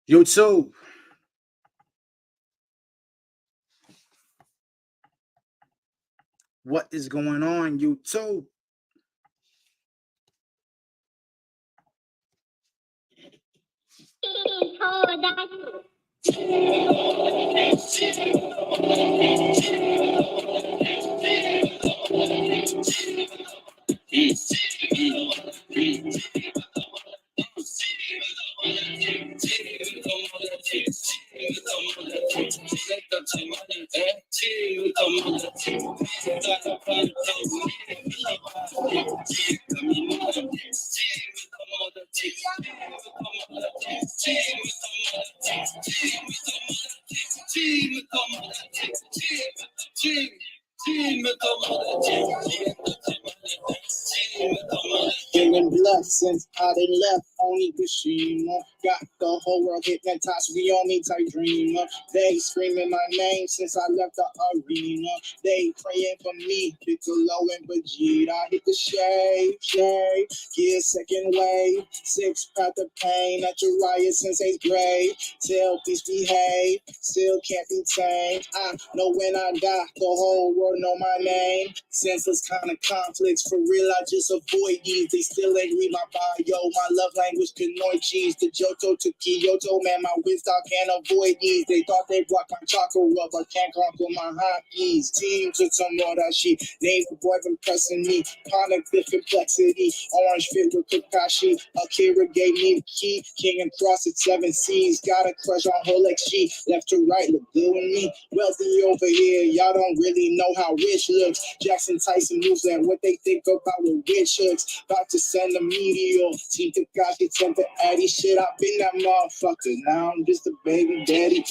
YouTube. What is going on, YouTube? Feeling blessed since I done left, only wishing got the whole world hypnotized. We only type dreamer. They screaming my name since I left the arena. They praying for me, Piccolo and Vegeta. Hit the shade, get second wave. Six path of pain at your riot since 8th grade. Tell peace behave, still can't be tamed. I know when I die, the whole world know my name. Senseless kind of conflicts, for real, I just avoid these. They still ain't read my bio. My love language Pinoy cheese. The Johto to Kyoto, man, my wisdom can't avoid these. They thought they blocked my chakra, but can't conquer my hotkeys. Team to Tomodachi, name the boy been pressing me. Poneglyph complexity, orange fit with Kakashi. Akira gave me the key, king and cross at 7 seas. Got a crush on her like she left to right, look good with me. Wealthy over here, y'all don't really know how rich looks. Jackson Tyson moves and what they think about with rich hooks. About to send a meteor. Team Takashi sent the Addy shit. I've been that motherfucker. Now I'm just a baby daddy.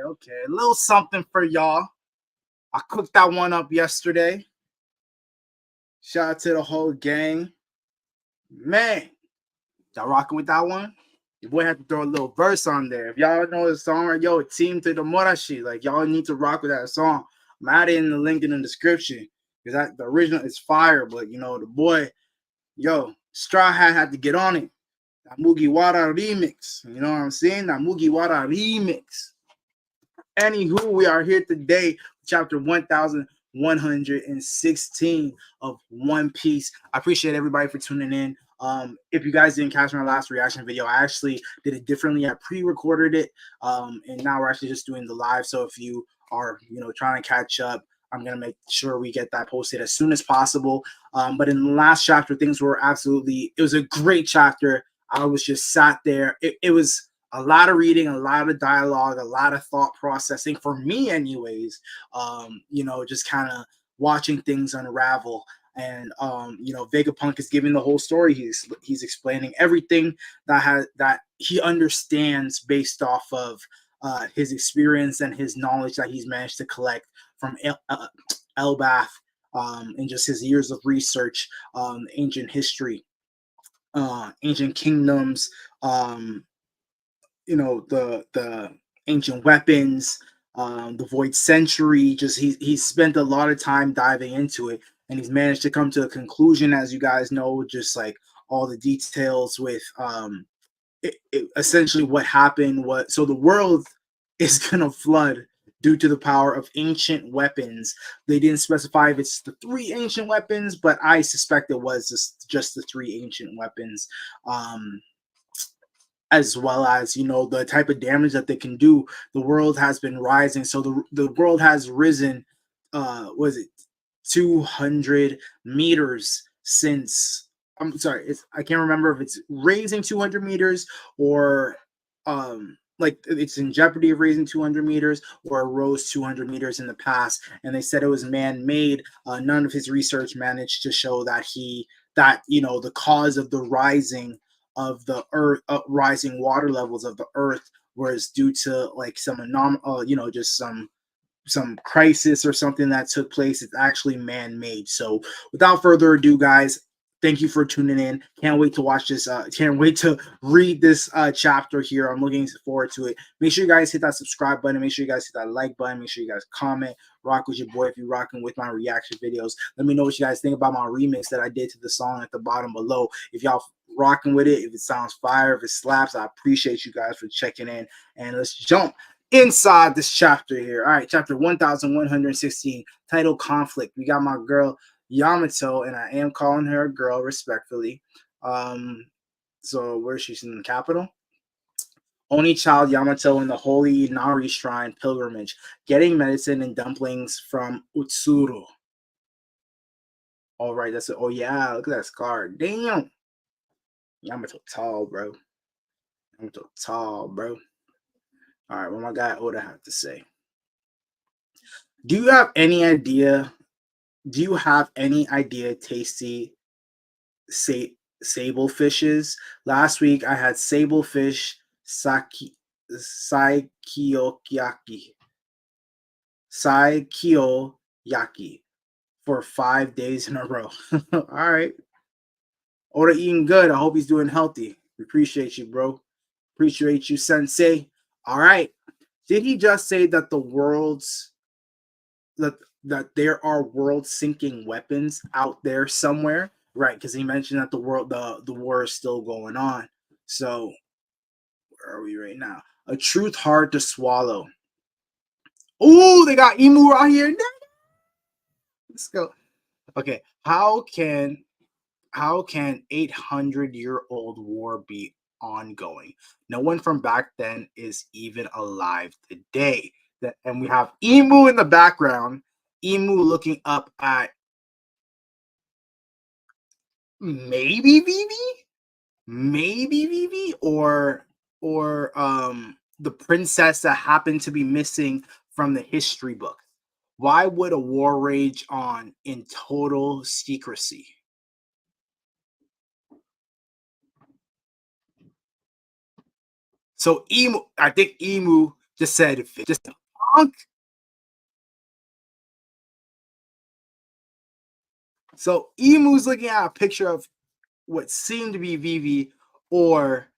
Okay. A little something for y'all. I cooked that one up yesterday. Shout out to the whole gang. Man, y'all rocking with that one? Your boy had to throw a little verse on there. If y'all know the song, yo, Team to the Morashi, like y'all need to rock with that song. I'm adding the link in the description because the original is fire, but you know the boy, yo, Straw Hat had to get on it. That Mugiwara remix, you know what I'm saying? That Mugiwara remix. Anywho, we are here today, chapter 1116 of One Piece. I appreciate everybody for tuning in. If you guys didn't catch my last reaction video, I actually did it differently. I pre-recorded it, and now we're actually just doing the live. So if you are, trying to catch up, I'm gonna make sure we get that posted as soon as possible. But in the last chapter, things were it was a great chapter. I was just sat there. It was a lot of reading, a lot of dialogue, a lot of thought processing for me, anyways. Just kind of watching things unravel. And Vegapunk is giving the whole story. He's explaining everything that he understands based off of his experience and his knowledge that he's managed to collect from Elbath and just his years of research, ancient history, ancient kingdoms, the ancient weapons, the void century. Just he spent a lot of time diving into it, and he's managed to come to a conclusion, as you guys know, just like all the details with essentially what happened. So the world is gonna flood due to the power of ancient weapons. They didn't specify if it's the 3 ancient weapons, but I suspect it was just the 3 ancient weapons. As well as the type of damage that they can do. The world has been rising, so the world has risen. Was it 200 meters since? I'm sorry, I can't remember if it's raising 200 meters or like it's in jeopardy of raising 200 meters or it rose 200 meters in the past. And they said it was man-made. None of his research managed to show that the cause of the rising of the earth, rising water levels of the earth, was due to like some just some crisis or something that took place. It's actually man-made. So without further ado, guys, thank you for tuning in. Can't wait to watch this. Can't wait to read this chapter here. I'm looking forward to it. Make sure you guys hit that subscribe button. Make sure you guys hit that like button. Make sure you guys comment. Rock with your boy if you're rocking with my reaction videos. Let me know what you guys think about my remix that I did to the song at the bottom below. If y'all rocking with it, if it sounds fire, if it slaps, I appreciate you guys for checking in. And let's jump inside this chapter here. All right, chapter 1116, title Conflict. We got my girl Yamato, and I am calling her a girl respectfully. So where is she? She's in the capital? Only child Yamato in the holy Inari shrine pilgrimage, getting medicine and dumplings from Utsuro. All right, that's it. Oh yeah, look at that scar. Damn. Yamato tall, bro. Yamato tall, bro. All right, what my guy Oda have to say? Do you have any idea? Do you have any idea, tasty sable fishes? Last week I had sable fish saikyoyaki for 5 days in a row. All right. Oda eating good. I hope he's doing healthy. We appreciate you, bro. Appreciate you, sensei. All right. Did he just say that the world's that there are world sinking weapons out there somewhere? Right, because he mentioned that the war is still going on. So where are we right now? A truth hard to swallow. Oh, they got emu out here. Let's go. Okay, how can 800-year-old war be ongoing? No one from back then is even alive today. And we have emu in the background. Emu looking up at maybe Vivi, or the princess that happened to be missing from the history book. Why would a war rage on in total secrecy? So I think Emu just said just punk. So Emu's looking at a picture of what seemed to be Vivi, or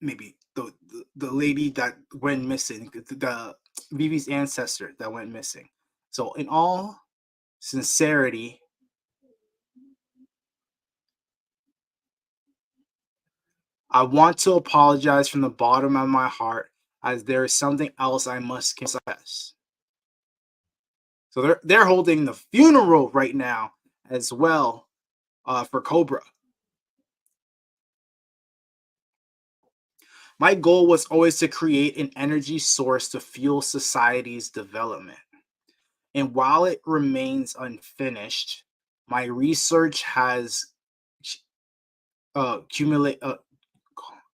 maybe the lady that went missing, the Vivi's ancestor that went missing. So in all sincerity, I want to apologize from the bottom of my heart, as there is something else I must confess. So they're holding the funeral right now as well for Cobra. My goal was always to create an energy source to fuel society's development. And while it remains unfinished, my research has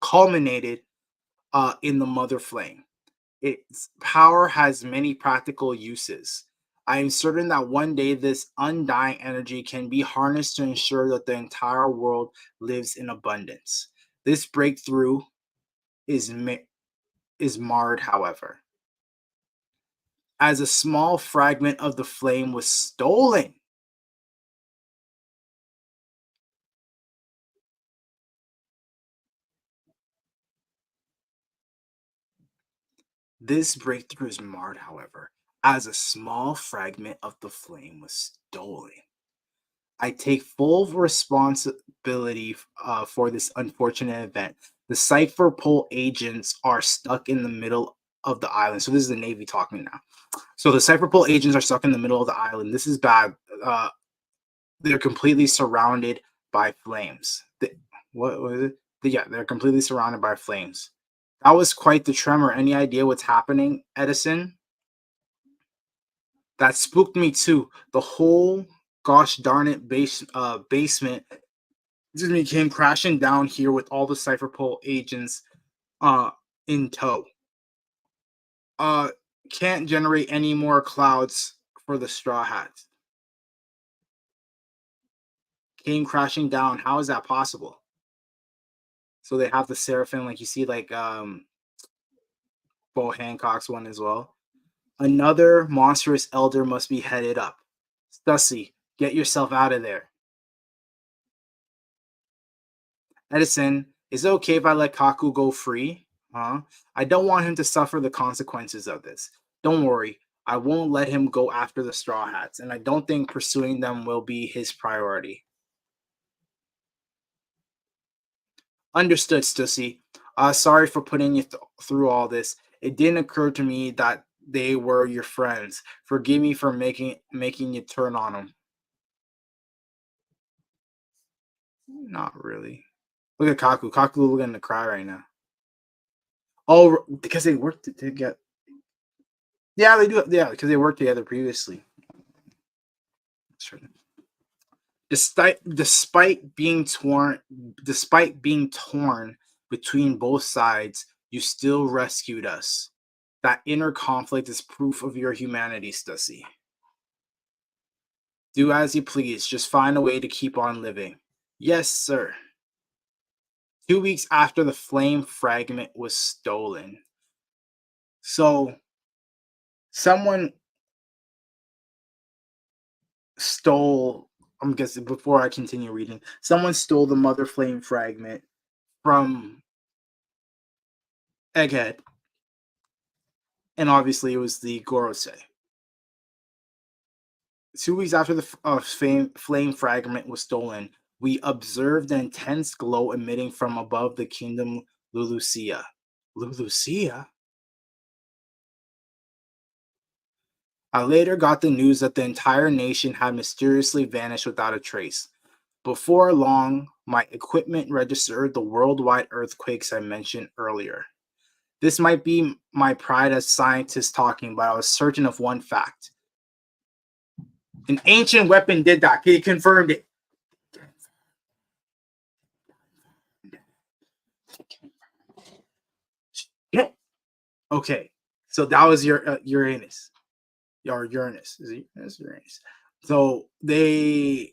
culminated in the mother flame. Its power has many practical uses. I am certain that one day this undying energy can be harnessed to ensure that the entire world lives in abundance. This breakthrough is marred, however, as a small fragment of the flame was stolen. This breakthrough is marred, however, as a small fragment of the flame was stolen. I take full responsibility for this unfortunate event. The Cipher Pole agents are stuck in the middle of the island. So this is the Navy talking now. So the Cipher Pole agents are stuck in the middle of the island. This is bad. They're completely surrounded by flames. What was it? Yeah, they're completely surrounded by flames. That was quite the tremor. Any idea what's happening, Edison? That spooked me too. The whole gosh darn it basement came crashing down here with all the Cypherpole agents in tow. Can't generate any more clouds for the Straw Hats. Came crashing down. How is that possible? So they have the Seraphim, like you see, like Bo Hancock's one as well. Another monstrous elder must be headed up. Stussy, get yourself out of there. Edison, is it okay if I let Kaku go free? Huh? I don't want him to suffer the consequences of this. Don't worry, I won't let him go after the Straw Hats, and I don't think pursuing them will be his priority. Understood, Stussy. Sorry for putting you through all this. It didn't occur to me that they were your friends. Forgive me for making you turn on them. Not really. Look at Kaku. Kaku looking to cry right now. Oh, because they worked together. Yeah, they do. Yeah, because they worked together previously. Despite being torn between both sides, you still rescued us. That inner conflict is proof of your humanity, Stussy. Do as you please. Just find a way to keep on living. Yes, sir. 2 weeks after the flame fragment was stolen. So, someone stole, I'm guessing before I continue reading, someone stole the mother flame fragment from Egghead. And obviously it was the gorosei. 2 weeks after the flame fragment was stolen, we observed an intense glow emitting from above the kingdom Lulusia. Lulusia? I later got the news that the entire nation had mysteriously vanished without a trace. Before long, my equipment registered the worldwide earthquakes I mentioned earlier. This might be my pride as scientist talking, but I was certain of one fact. An ancient weapon did that. He confirmed it. Yeah. Okay, so that was your Uranus. Or Uranus. Is it Uranus? Uranus. So they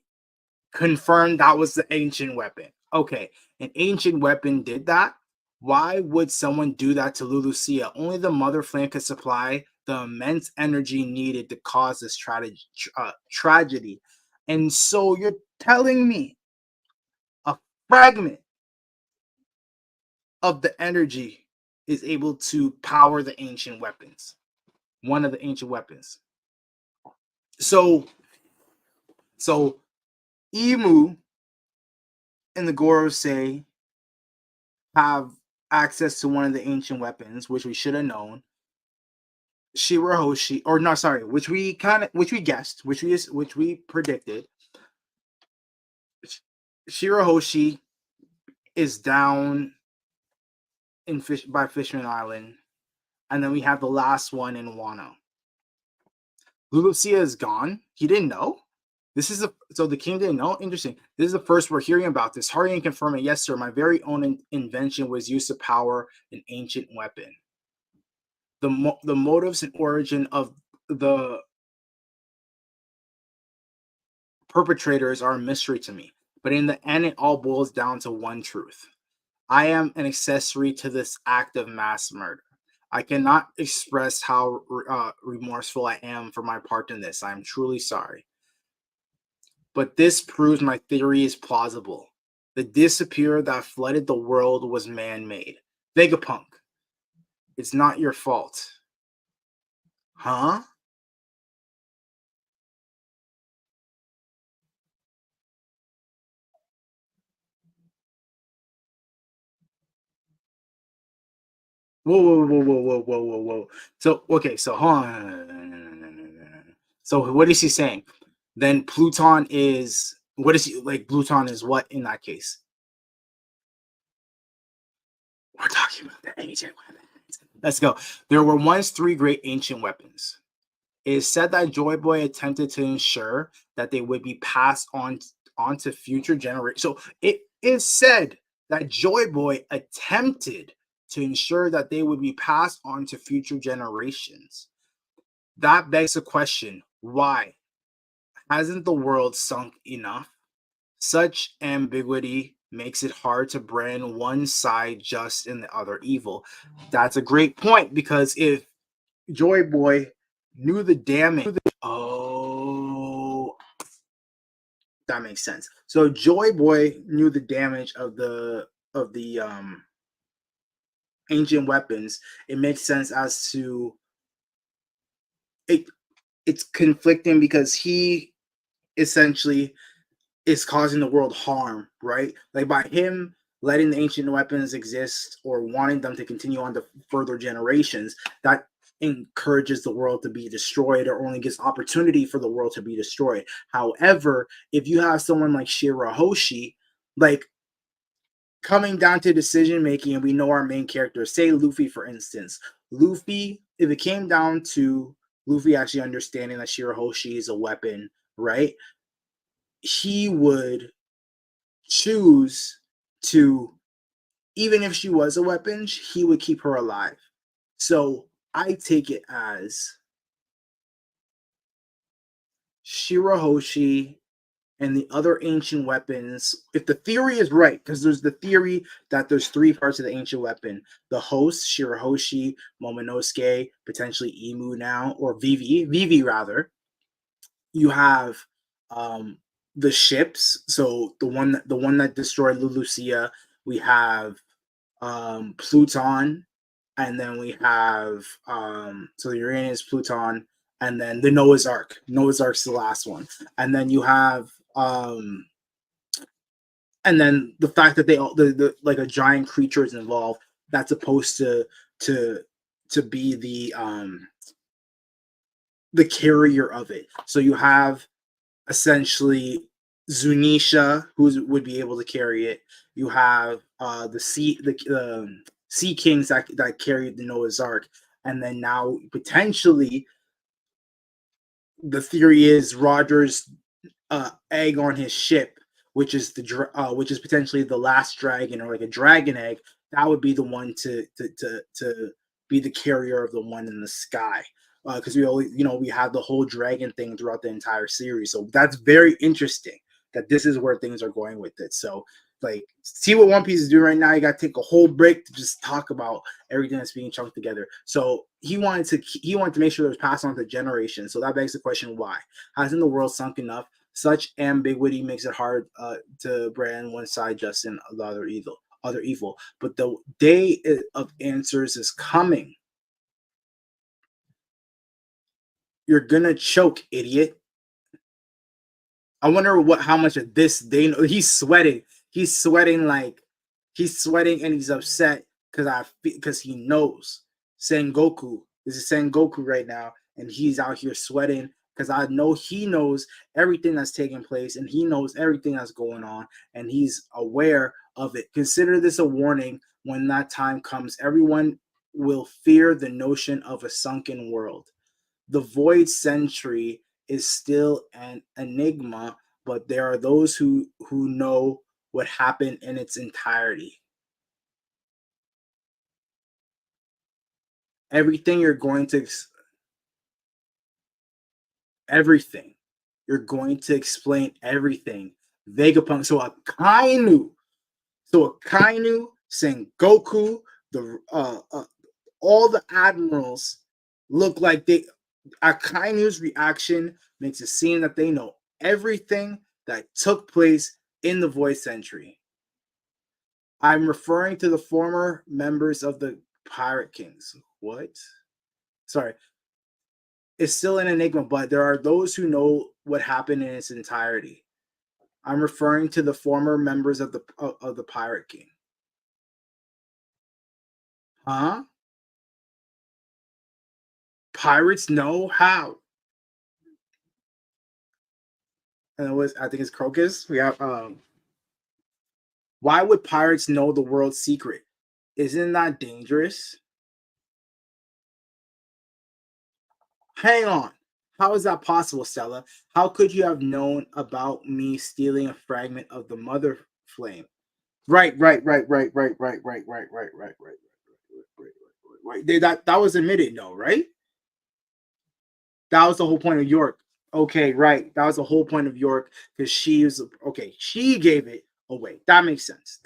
confirmed that was the ancient weapon. Okay, an ancient weapon did that. Why would someone do that to Lulusia? Only the mother flame could supply the immense energy needed to cause this tragedy. And so you're telling me a fragment of the energy is able to power the ancient weapons. One of the ancient weapons. So Emu and the gorosei have access to one of the ancient weapons, which we should have known. Shirahoshi, or no, sorry, which we guessed, which we predicted. Shirahoshi is down in by Fishman Island, and then we have the last one in Wano. Lulusia is gone. He didn't know. So the king didn't know. Interesting. This is the first we're hearing about this. Hurry and confirm it. Yes, sir. My very own invention was used to power an ancient weapon. The motives and origin of the perpetrators are a mystery to me. But in the end, it all boils down to one truth. I am an accessory to this act of mass murder. I cannot express how remorseful I am for my part in this. I am truly sorry. But this proves my theory is plausible. The disappear that flooded the world was man-made. Vegapunk, it's not your fault. Huh? Whoa. So, okay, so hold on. So what is he saying? Then Pluton is, what is he, like, Pluton is what in that case? We're talking about the ancient weapons. Let's go. There were once 3 great ancient weapons. It is said that Joy Boy attempted to ensure that they would be passed on to future generations. So it is said that Joy Boy attempted to ensure that they would be passed on to future generations. That begs the question, why? Hasn't the world sunk enough? Such ambiguity makes it hard to brand one side just and the other evil. That's a great point, because if Joy Boy knew the damage, That makes sense. So Joy Boy knew the damage of the ancient weapons. It makes sense as to it. It's conflicting because he essentially is causing the world harm, right? Like by him letting the ancient weapons exist or wanting them to continue on to further generations, that encourages the world to be destroyed or only gives opportunity for the world to be destroyed. However, if you have someone like Shirahoshi, like coming down to decision making, and we know our main character, say Luffy, for instance, Luffy, if it came down to Luffy actually understanding that Shirahoshi is a weapon, right? He would choose to, even if she was a weapon, he would keep her alive. So I take it as Shirahoshi and the other ancient weapons, if the theory is right, because there's the theory that there's three parts of the ancient weapon: the host, Shirahoshi, Momonosuke, potentially Imu now, or Vivi rather. You have the ships, so the one that destroyed Lulusia. We have Pluton, and then we have so the Uranus, Pluton, and then the Noah's Ark. Noah's Ark's the last one, and then you have and then the fact that they all the like a giant creature is involved that's supposed to be the carrier of it. So you have essentially Zunisha, who would be able to carry it. You have the sea kings that carried the Noah's Ark, and then now potentially the theory is Roger's egg on his ship, which is which is potentially the last dragon or like a dragon egg. That would be the one to be the carrier of the one in the sky. Because we always, we have the whole dragon thing throughout the entire series, so that's very interesting. That this is where things are going with it. So, like, see what One Piece is doing right now. You got to take a whole break to just talk about everything that's being chunked together. So he wanted to make sure it was passed on to generations. So that begs the question: why hasn't the world sunk enough? Such ambiguity makes it hard to brand one side just and the other evil. But the day of answers is coming. You're gonna choke, idiot. I wonder how much of this they know. He's sweating. He's sweating and he's upset because he knows Sengoku. This is Sengoku right now, and he's out here sweating because I know he knows everything that's taking place and he knows everything that's going on and he's aware of it. Consider this a warning. When that time comes, everyone will fear the notion of a sunken world. The void century is still an enigma, but there are those who know what happened in its entirety. Everything you're going to everything. You're going to explain everything. Vegapunk. So a Kainu, Sengoku, the all the admirals look like they. Akainu's reaction makes it seem that they know everything that took place in the Void Century. I'm referring to the former members of the Pirate Kings. What? Sorry. It's still an enigma, but there are those who know what happened in its entirety. I'm referring to the former members of the Pirate King. Huh? Pirates know how. And I think it's Crocus. We have why would pirates know the world's secret? Isn't that dangerous? Hang on. How is that possible, Stella? How could you have known about me stealing a fragment of the mother flame? Right. That was admitted, no, right? That was the whole point of York. Okay, right. That was the whole point of York because she was okay. She gave it away. That makes sense.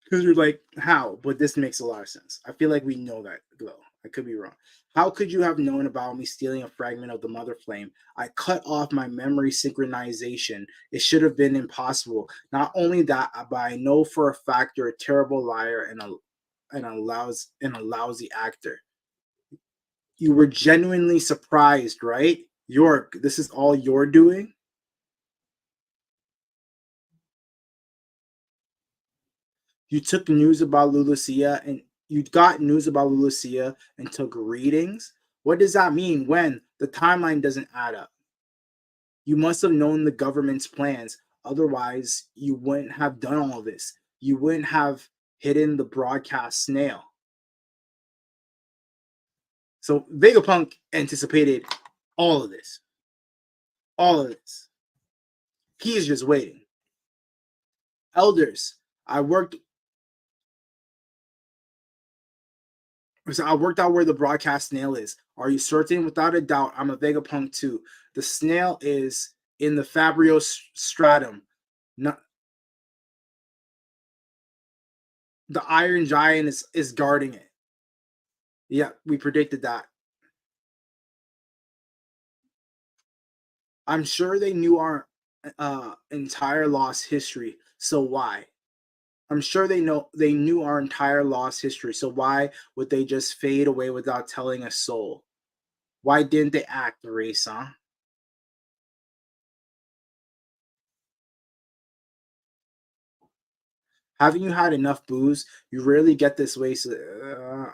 Because you're like, how? But this makes a lot of sense. I feel like we know that, though. I could be wrong. How could you have known about me stealing a fragment of the mother flame? I cut off my memory synchronization. It should have been impossible. Not only that, but I know for a fact you're a terrible liar and a lousy actor. You were genuinely surprised, right? York, this is all you're doing? You took news about Lulucia and you got news about Lulucia and took readings? What does that mean? When? The timeline doesn't add up. You must have known the government's plans. Otherwise, you wouldn't have done all this. You wouldn't have hidden the broadcast snail. So Vegapunk anticipated all of this. All of this. He is just waiting. Elders, I worked out where the broadcast snail is. Are you certain? Without a doubt, I'm a Vegapunk too. The snail is in the Fabrio stratum. Not, the Iron Giant is guarding it. Yeah, we predicted that. I'm sure they knew our entire lost history. So why? I'm sure they knew our entire lost history. So why would they just fade away without telling a soul? Why didn't they act, Race, huh? Haven't you had enough booze? You rarely get this wasted.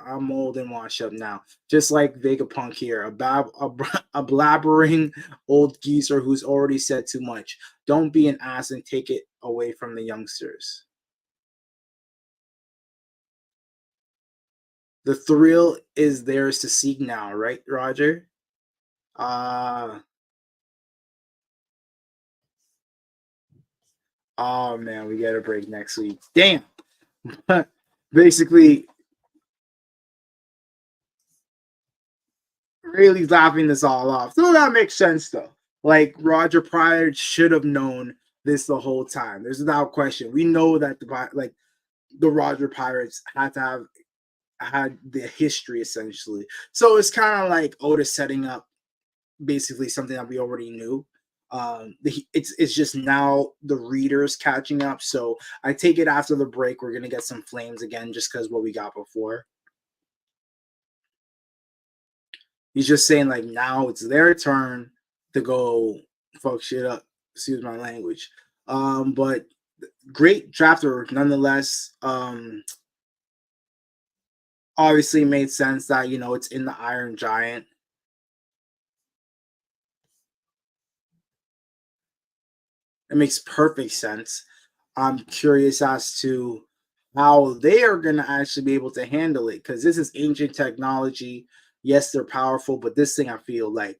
I'm old and washed up now. Just like Vegapunk here, a blabbering old geezer who's already said too much. Don't be an ass and take it away from the youngsters. The thrill is theirs to seek now, right, Roger? Uh oh man, we get a break next week. Damn. Basically, really laughing this all off. So that makes sense though. Like Roger Pryor should have known this the whole time. There's without question. We know that the Roger Pirates had the history essentially. So it's kind of like Otis setting up basically something that we already knew. It's just now the readers catching up. So I take it after the break we're gonna get some flames again, just because what we got before. He's just saying like now it's their turn to go fuck shit up. Excuse my language. But great chapter nonetheless. Obviously made sense that it's in the Iron Giant. It makes perfect sense. I'm curious as to how they are going to actually be able to handle it because this is ancient technology. Yes, they're powerful, but this thing I feel like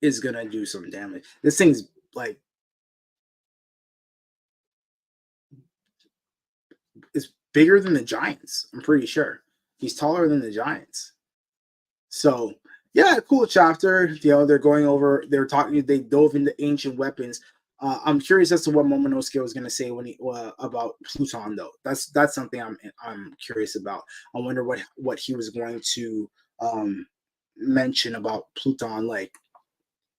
is going to do some damage. This thing's like it's bigger than the Giants. I'm pretty sure he's taller than the Giants. So yeah, cool chapter. They're going over. They're talking. They dove into ancient weapons. I'm curious as to what Momonosuke was going to say when he about Pluton, though. That's something I'm curious about. I wonder what he was going to mention about Pluton, like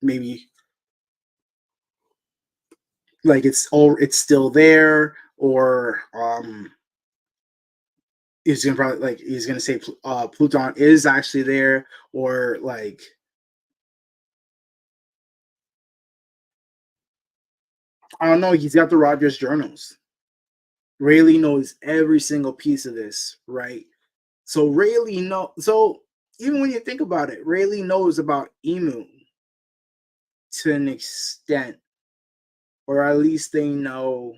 maybe like it's still there, or he's gonna say Pluton is actually there, or like I don't know. He's got the Rogers journals. Rayleigh knows every single piece of this, right? So Rayleigh So even when you think about it, Rayleigh knows about Emu to an extent, or at least they know.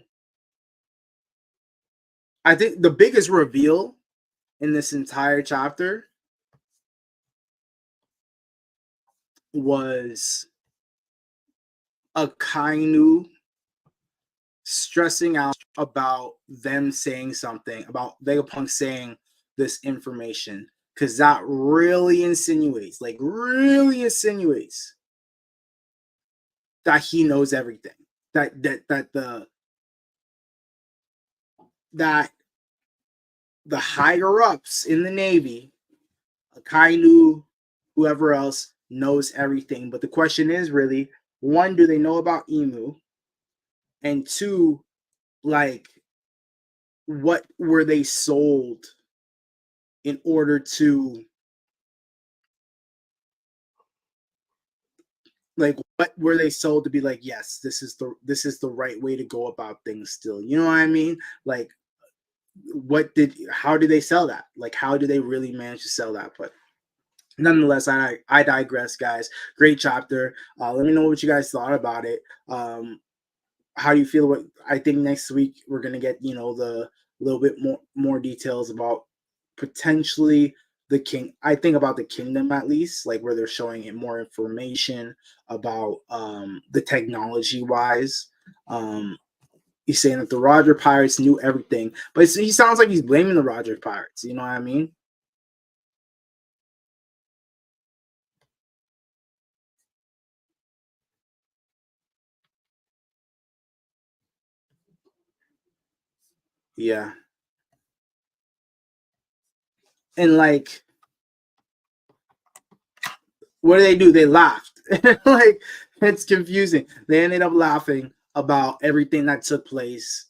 I think the biggest reveal in this entire chapter was Akainu stressing out about them saying something about Vegapunk saying this information, because that really insinuates that he knows everything, that the higher ups in the Navy Kainu, whoever else knows everything. But the question is really, one, do they know about Emu? And two, like, what were they sold in order to, like, what were they sold to be like, yes, this is the right way to go about things still? You know what I mean? Like, how did they sell that? Like, how do they really manage to sell that? But nonetheless, I digress, guys. Great chapter. Let me know what you guys thought about it. How do you feel? What I think next week we're gonna get, the little bit more details about potentially the king. I think about the kingdom, at least, like where they're showing it more information about the technology wise. He's saying that the Roger Pirates knew everything, but he sounds like he's blaming the Roger Pirates. You know what I mean? Yeah. And like, what do? They laughed. Like, it's confusing. They ended up laughing about everything that took place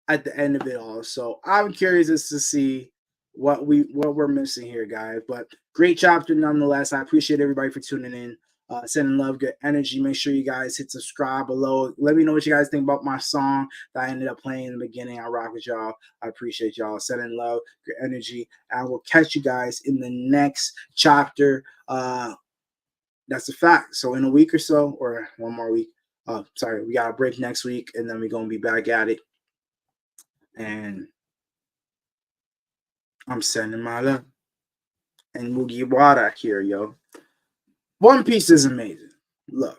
at the end of it all. So I'm curious as to see what we're missing here, guys. But great chapter nonetheless. I appreciate everybody for tuning in. Sending love, good energy. Make sure you guys hit subscribe below. Let me know what you guys think about my song that I ended up playing in the beginning. I rock with y'all. I appreciate y'all. Sending love, good energy. And we'll catch you guys in the next chapter. That's a fact. So in a week or so, or one more week. We got a break next week, and then we're gonna be back at it. And I'm sending my love. And Mugiwara here, yo. One Piece is amazing. Love.